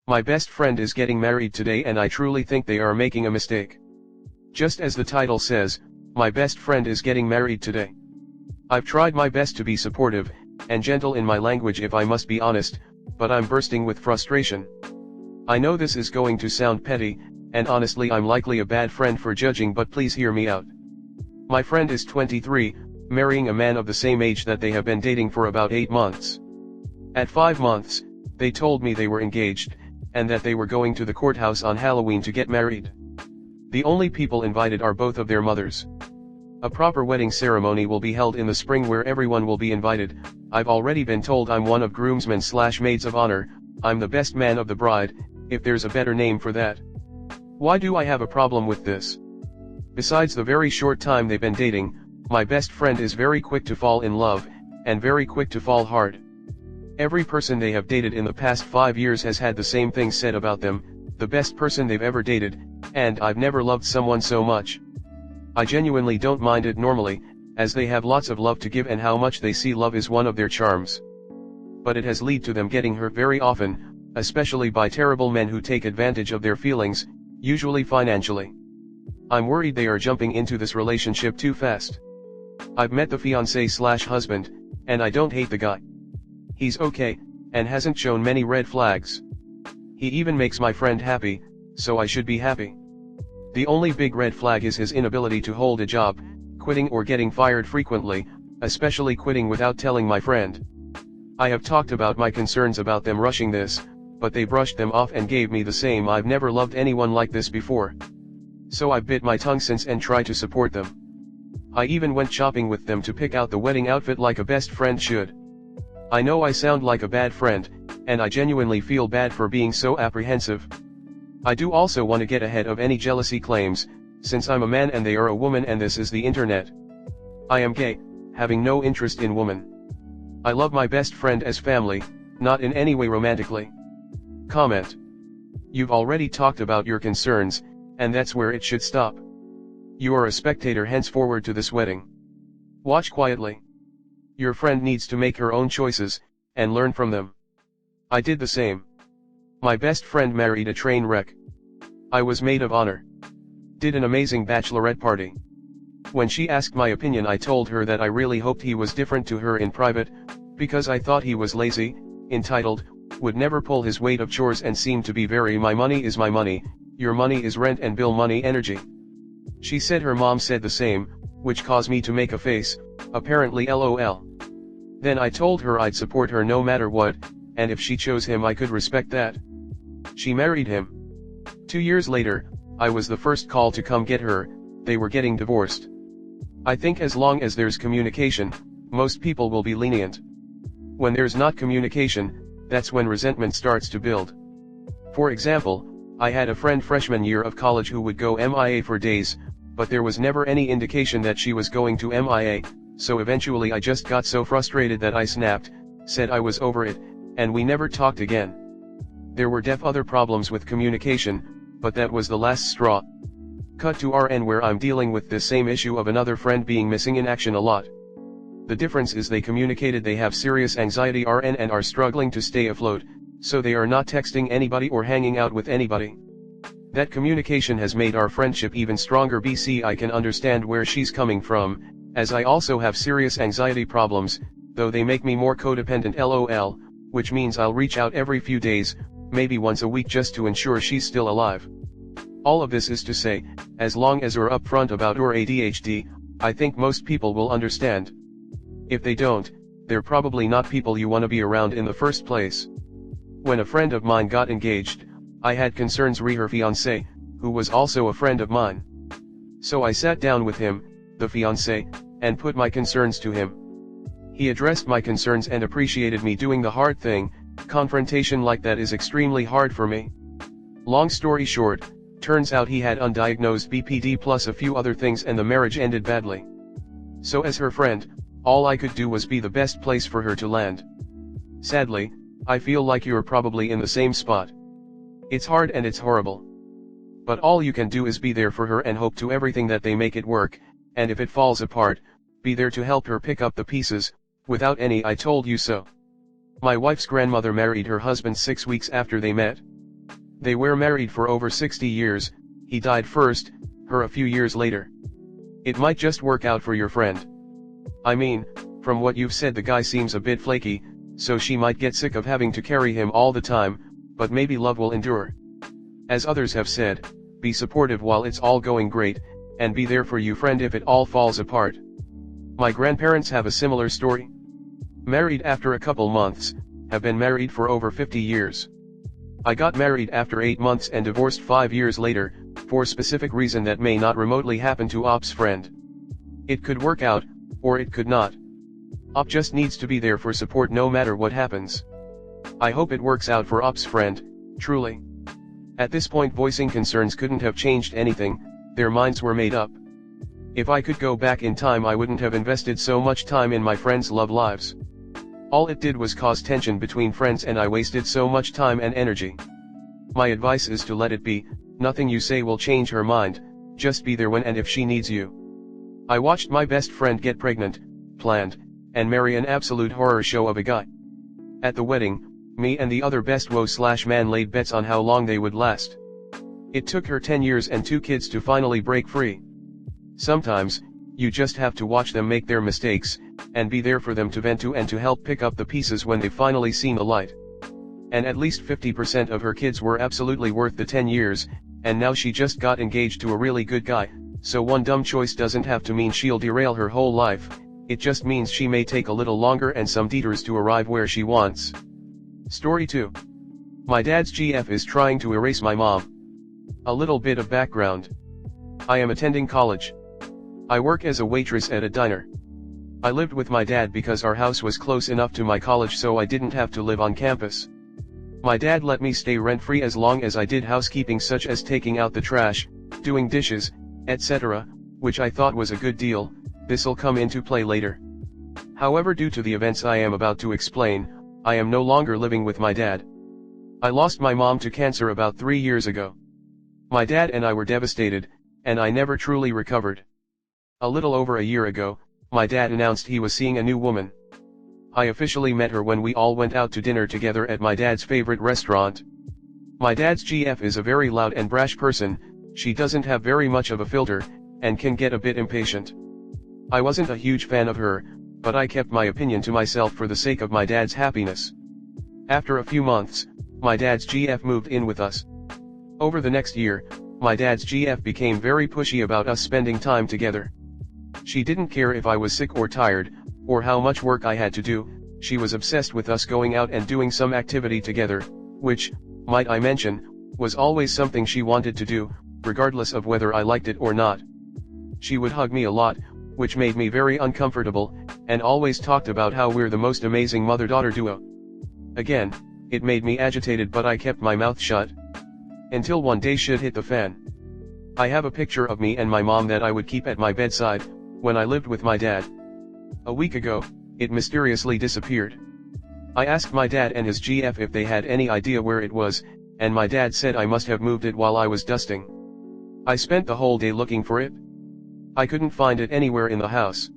My best friend is getting married today and I truly think they are making a mistake. Just as the title says, my best friend is getting married today. I've tried my best to be supportive, and gentle in my language if I must be honest, but I'm bursting with frustration. I know this is going to sound petty, and honestly I'm likely a bad friend for judging, but please hear me out. My friend is 23, marrying a man of the same age that they have been dating for about 8 months. At 5 months, they told me they were engaged, and that they were going to the courthouse on Halloween to get married. The only people invited are both of their mothers. A proper wedding ceremony will be held in the spring where everyone will be invited. I've already been told I'm one of groomsmen/maids of honor. I'm the best man of the bride, if there's a better name for that. Why do I have a problem with this? Besides the very short time they've been dating, my best friend is very quick to fall in love, and very quick to fall hard. Every person they have dated in the past 5 years has had the same thing said about them, the best person they've ever dated, and I've never loved someone so much. I genuinely don't mind it normally, as they have lots of love to give and how much they see love is one of their charms. But it has led to them getting hurt very often, especially by terrible men who take advantage of their feelings, usually financially. I'm worried they are jumping into this relationship too fast. I've met the fiancé/husband, and I don't hate the guy. He's okay, and hasn't shown many red flags. He even makes my friend happy, so I should be happy. The only big red flag is his inability to hold a job, quitting or getting fired frequently, especially quitting without telling my friend. I have talked about my concerns about them rushing this, but they brushed them off and gave me the same. I've never loved anyone like this before. So I've bit my tongue since and tried to support them. I even went shopping with them to pick out the wedding outfit like a best friend should. I know I sound like a bad friend, and I genuinely feel bad for being so apprehensive. I do also want to get ahead of any jealousy claims, since I'm a man and they are a woman and this is the internet. I am gay, having no interest in women. I love my best friend as family, not in any way romantically. Comment. You've already talked about your concerns, and that's where it should stop. You are a spectator henceforward to this wedding. Watch quietly. Your friend needs to make her own choices, and learn from them. I did the same. My best friend married a train wreck. I was maid of honor. Did an amazing bachelorette party. When she asked my opinion, I told her that I really hoped he was different to her in private, because I thought he was lazy, entitled, would never pull his weight of chores and seemed to be very my money is my money, your money is rent and bill money energy. She said her mom said the same, which caused me to make a face, apparently LOL. Then I told her I'd support her no matter what, and if she chose him I could respect that. She married him. 2 years later, I was the first call to come get her. They were getting divorced. I think as long as there's communication, most people will be lenient. When there's not communication, that's when resentment starts to build. For example, I had a friend freshman year of college who would go MIA for days, but there was never any indication that she was going to MIA, so eventually I just got so frustrated that I snapped, said I was over it, and we never talked again. There were other problems with communication, but that was the last straw. Cut to RN where I'm dealing with this same issue of another friend being missing in action a lot. The difference is they communicated they have serious anxiety RN and are struggling to stay afloat, so they are not texting anybody or hanging out with anybody. That communication has made our friendship even stronger. BC I can understand where she's coming from, as I also have serious anxiety problems, though they make me more codependent LOL, which means I'll reach out every few days, maybe once a week just to ensure she's still alive. All of this is to say, as long as you're upfront about your ADHD, I think most people will understand. If they don't, they're probably not people you want to be around in the first place. When a friend of mine got engaged, I had concerns re her fiancé, who was also a friend of mine. So I sat down with him, the fiancé, and put my concerns to him. He addressed my concerns and appreciated me doing the hard thing. Confrontation like that is extremely hard for me. Long story short, turns out he had undiagnosed BPD plus a few other things and the marriage ended badly. So as her friend, all I could do was be the best place for her to land. Sadly, I feel like you're probably in the same spot. It's hard and it's horrible. But all you can do is be there for her and hope to everything that they make it work, and if it falls apart, be there to help her pick up the pieces, without any I told you so. My wife's grandmother married her husband 6 weeks after they met. They were married for over 60 years, he died first, her a few years later. It might just work out for your friend. I mean, from what you've said the guy seems a bit flaky, so she might get sick of having to carry him all the time, but maybe love will endure. As others have said, be supportive while it's all going great, and be there for you friend if it all falls apart. My grandparents have a similar story. Married after a couple months, have been married for over 50 years. I got married after 8 months and divorced 5 years later, for a specific reason that may not remotely happen to Op's friend. It could work out, or it could not. Op just needs to be there for support no matter what happens. I hope it works out for Op's friend, truly. At this point voicing concerns couldn't have changed anything, their minds were made up. If I could go back in time I wouldn't have invested so much time in my friends' love lives. All it did was cause tension between friends and I wasted so much time and energy. My advice is to let it be, nothing you say will change her mind, just be there when and if she needs you. I watched my best friend get pregnant, planned, and marry an absolute horror show of a guy. At the wedding, me and the other best woe/man laid bets on how long they would last. It took her 10 years and 2 kids to finally break free. Sometimes, you just have to watch them make their mistakes, and be there for them to vent to and to help pick up the pieces when they've finally seen the light. And at least 50% of her kids were absolutely worth the 10 years, and now she just got engaged to a really good guy, so one dumb choice doesn't have to mean she'll derail her whole life, it just means she may take a little longer and some detours to arrive where she wants. Story 2. My dad's GF is trying to erase my mom. A little bit of background. I am attending college. I work as a waitress at a diner. I lived with my dad because our house was close enough to my college so I didn't have to live on campus. My dad let me stay rent-free as long as I did housekeeping such as taking out the trash, doing dishes, etc., which I thought was a good deal. This'll come into play later. However, due to the events I am about to explain, I am no longer living with my dad. I lost my mom to cancer about 3 years ago. My dad and I were devastated, and I never truly recovered. A little over a year ago, my dad announced he was seeing a new woman. I officially met her when we all went out to dinner together at my dad's favorite restaurant. My dad's GF is a very loud and brash person, she doesn't have very much of a filter, and can get a bit impatient. I wasn't a huge fan of her, but I kept my opinion to myself for the sake of my dad's happiness. After a few months, my dad's GF moved in with us. Over the next year, my dad's GF became very pushy about us spending time together. She didn't care if I was sick or tired, or how much work I had to do, she was obsessed with us going out and doing some activity together, which, might I mention, was always something she wanted to do, regardless of whether I liked it or not. She would hug me a lot, which made me very uncomfortable, and always talked about how we're the most amazing mother-daughter duo. Again, it made me agitated but I kept my mouth shut. Until one day shit hit the fan. I have a picture of me and my mom that I would keep at my bedside, when I lived with my dad. A week ago, it mysteriously disappeared. I asked my dad and his GF if they had any idea where it was, and my dad said I must have moved it while I was dusting. I spent the whole day looking for it. I couldn't find it anywhere in the house.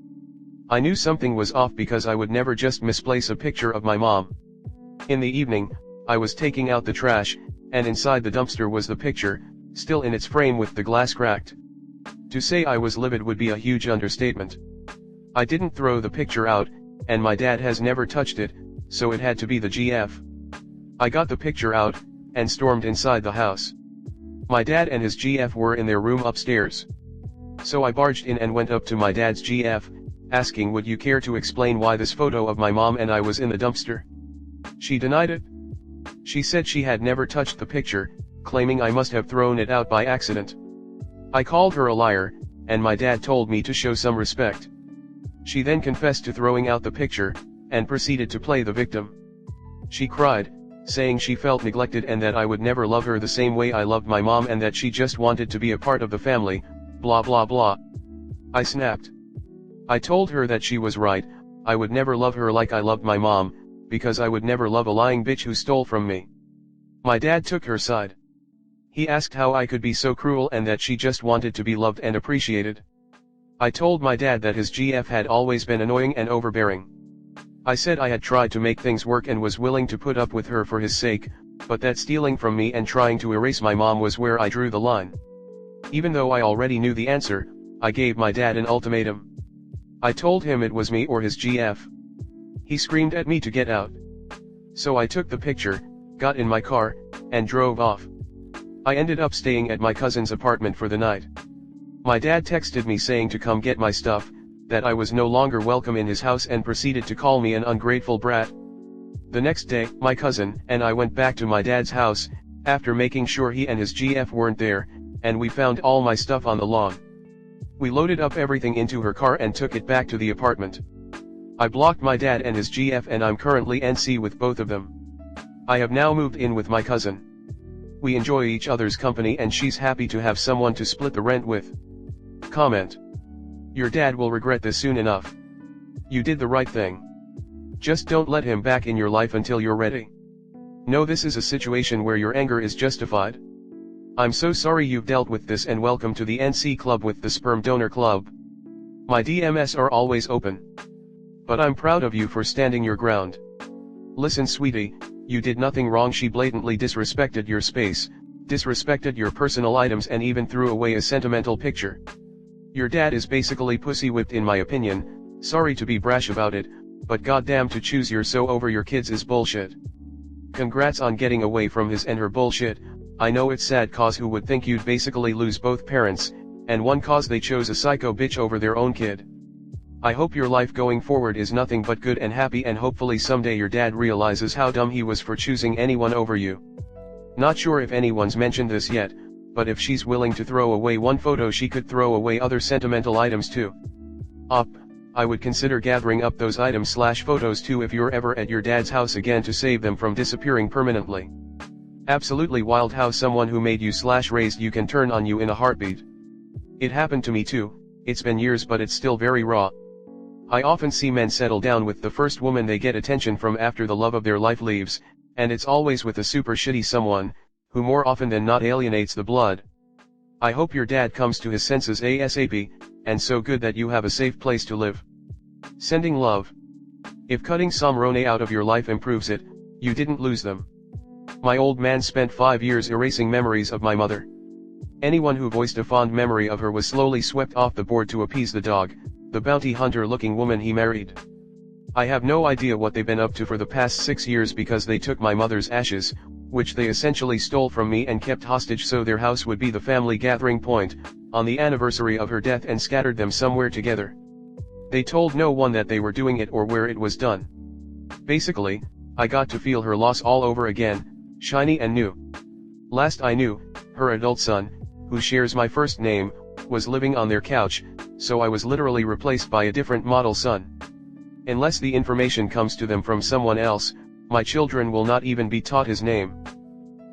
I knew something was off because I would never just misplace a picture of my mom. In the evening, I was taking out the trash, and inside the dumpster was the picture, still in its frame with the glass cracked. To say I was livid would be a huge understatement. I didn't throw the picture out, and my dad has never touched it, so it had to be the GF. I got the picture out, and stormed inside the house. My dad and his GF were in their room upstairs. So I barged in and went up to my dad's GF, asking would you care to explain why this photo of my mom and I was in the dumpster? She denied it. She said she had never touched the picture, claiming I must have thrown it out by accident. I called her a liar, and my dad told me to show some respect. She then confessed to throwing out the picture, and proceeded to play the victim. She cried, saying she felt neglected and that I would never love her the same way I loved my mom and that she just wanted to be a part of the family, blah blah blah. I snapped. I told her that she was right, I would never love her like I loved my mom, because I would never love a lying bitch who stole from me. My dad took her side. He asked how I could be so cruel and that she just wanted to be loved and appreciated. I told my dad that his GF had always been annoying and overbearing. I said I had tried to make things work and was willing to put up with her for his sake, but that stealing from me and trying to erase my mom was where I drew the line. Even though I already knew the answer, I gave my dad an ultimatum. I told him it was me or his GF. He screamed at me to get out. So I took the picture, got in my car, and drove off. I ended up staying at my cousin's apartment for the night. My dad texted me saying to come get my stuff, that I was no longer welcome in his house, and proceeded to call me an ungrateful brat. The next day, my cousin and I went back to my dad's house, after making sure he and his GF weren't there, and we found all my stuff on the lawn. We loaded up everything into her car and took it back to the apartment. I blocked my dad and his GF, and I'm currently NC with both of them. I have now moved in with my cousin. We enjoy each other's company and she's happy to have someone to split the rent with. Comment. Your dad will regret this soon enough. You did the right thing. Just don't let him back in your life until you're ready. No, this is a situation where your anger is justified. I'm so sorry you've dealt with this, and welcome to the NC Club with the Sperm Donor Club. My DMs are always open. But I'm proud of you for standing your ground. Listen, sweetie, you did nothing wrong. She blatantly disrespected your space, disrespected your personal items, and even threw away a sentimental picture. Your dad is basically pussy whipped in my opinion. Sorry to be brash about it, but goddamn, to choose your so over your kids is bullshit. Congrats on getting away from his and her bullshit. I know it's sad, cause who would think you'd basically lose both parents, and one cause they chose a psycho bitch over their own kid. I hope your life going forward is nothing but good and happy, and hopefully someday your dad realizes how dumb he was for choosing anyone over you. Not sure if anyone's mentioned this yet, but if she's willing to throw away one photo, she could throw away other sentimental items too. I would consider gathering up those items / photos too if you're ever at your dad's house again, to save them from disappearing permanently. Absolutely wild how someone who made you / raised you can turn on you in a heartbeat. It happened to me too. It's been years, but it's still very raw. I often see men settle down with the first woman they get attention from after the love of their life leaves, and it's always with a super shitty someone, who more often than not alienates the blood. I hope your dad comes to his senses ASAP, and so good that you have a safe place to live. Sending love. If cutting some Rone out of your life improves it, you didn't lose them. My old man spent 5 years erasing memories of my mother. Anyone who voiced a fond memory of her was slowly swept off the board to appease the dog, the bounty hunter-looking woman he married. I have no idea what they've been up to for the past 6 years, because they took my mother's ashes, which they essentially stole from me and kept hostage so their house would be the family gathering point, on the anniversary of her death, and scattered them somewhere together. They told no one that they were doing it or where it was done. Basically, I got to feel her loss all over again, shiny and new. Last I knew, her adult son, who shares my first name, was living on their couch, so I was literally replaced by a different model son. Unless the information comes to them from someone else, my children will not even be taught his name.